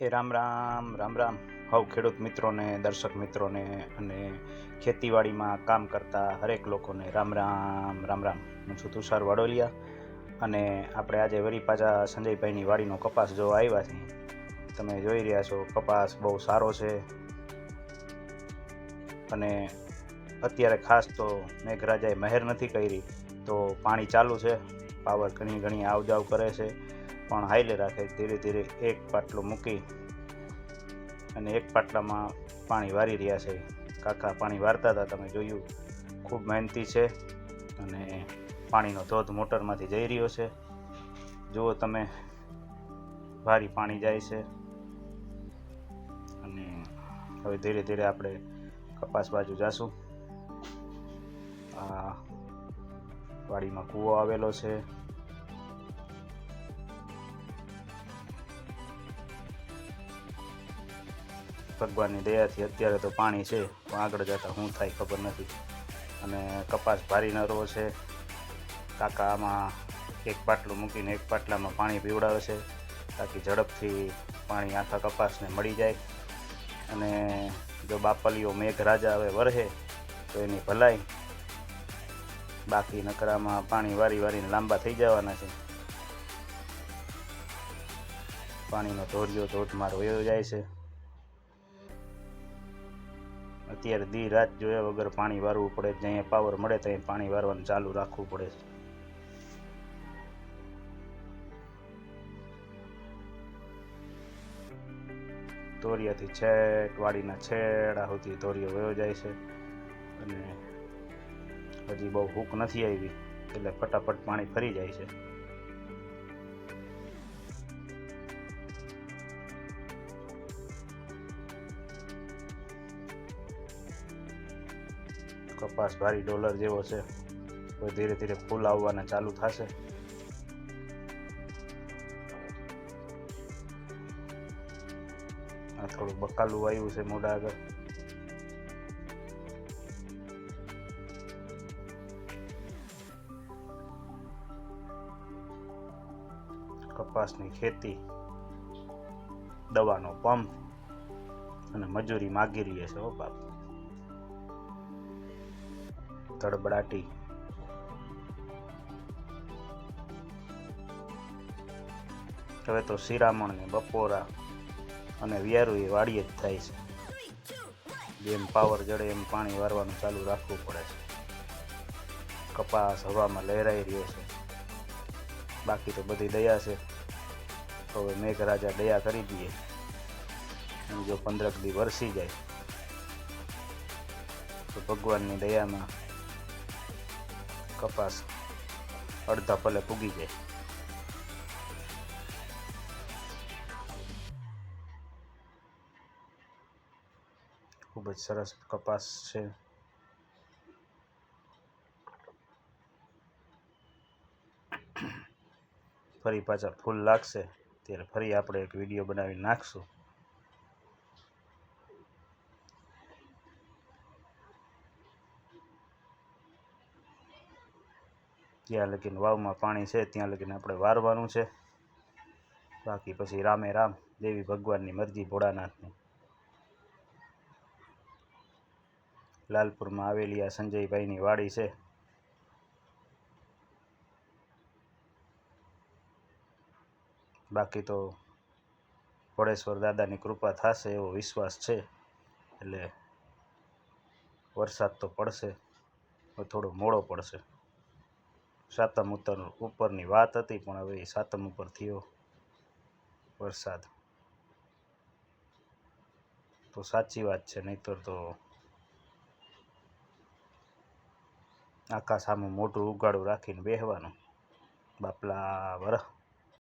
રામ રામ રામ રામ હવ ખેડૂત મિત્રોને, દર્શક મિત્રોને અને ખેતીવાડીમાં કામ કરતા હરેક લોકોને રામ રામ રામ રામ. હું છું તુષાર વાડોલિયા અને આપણે આજે વળી પાછા સંજયભાઈની વાડીનો કપાસ જોવા આવ્યા છીએ. તમે જોઈ રહ્યા છો કપાસ બહુ સારો છે અને અત્યારે ખાસ તો મેઘરાજાએ મહેર નથી કરી તો પાણી ચાલુ છે. પાવર ઘણી આવ જાવ કરે છે પણ હાઈલે રાખે. ધીરે ધીરે એક પાટલું મૂકી અને એક પાટલામાં પાણી વારી રહ્યા છે. કાકા પાણી વારતા હતા, તમે જોયું. ખૂબ મહેનતી છે અને પાણીનો ધોધ મોટરમાંથી જઈ રહ્યો છે. જુઓ તમે, ભારી પાણી જાય છે અને હવે ધીરે ધીરે આપણે કપાસ બાજુ જાશું. આ વાડીમાં કૂવો આવેલો છે. ભગવાનની દયાથી અત્યારે તો પાણી છે, પણ આગળ જતાં શું થાય ખબર નથી. અને કપાસ ભારી નરવો છે. કાકા આમાં એક પાટલું મૂકીને એક પાટલામાં પાણી પીવડાવે છે તાકી ઝડપથી પાણી આખા કપાસને મળી જાય. અને જો બાપલીઓ મેઘરાજા હવે વરસે તો એની ભલાઈ, બાકી નકરામાં પાણી વારીને લાંબા થઈ જવાના છે. પાણીનો ધોરિયો ધોધમાર વયો જાય છે. અત્યારે દી રાત જોયા વગર પાણી વારવું પડે. જ્યાં પાવર મળે ત્યાં પાણી વારવાનું ચાલુ રાખવું પડે છે. ધોરિયાથી છેક વાડીના છેડા સુધી ધોરિયો વયો જાય છે અને હજી બહુ હૂક નથી આવી એટલે ફટાફટ પાણી ફરી જાય છે. કપાસ ભારી ડોલર જેવો છે. હવે ધીરે ધીરે ફૂલ આવવાના ચાલુ થશે. આ થોડું બકાલું આવ્યું છે મોઢા આગળ. કપાસની ખેતી, દવાનો પંપ અને મજૂરી માગી રહી છે. હો બાપ, તડબડાટી. હવે તો શિરામણ ને બપોરા અને વિયારું એ વાડીએ જ થાય છે. જેમ પાવર જડે એમ પાણી વારવાનું ચાલુ રાખવું પડે છે. કપાસ હવામાં લહેરાઈ રહ્યો છે. બાકી તો બધી દયા છે. હવે મેઘરાજા દયા કરી દઈએ અને જો 15 દી વરસી જાય તો ભગવાનની દયામાં કપાસ અડધા પલે પૂગી જાય. ખૂબ જ સરસ કપાસ છે. ફરી પાછા ફૂલ લાગશે ત્યારે ફરી આપણે એક વિડીયો બનાવી નાખશું. જ્યાં લગીન વાવમાં પાણી છે ત્યાં લગીન આપણે વારવાનું છે. બાકી પછી રામે રામ, દેવી ભગવાનની મરજી, ભોળાનાથની. લાલપુરમાં આવેલી આ સંજયભાઈની વાડી છે. બાકી તો ભોળેશ્વર દાદાની કૃપા થશે એવો વિશ્વાસ છે. એટલે વરસાદ તો પડશે, થોડો મોડો પડશે. સાતમ ઉપરની વાત હતી પણ હવે સાતમ ઉપર થયો વરસાદ તો સાચી વાત છે. નહીંતર તો આખા સામે મોઢું ઉગાડું રાખીને બેહવાનું. બાપલા વરહ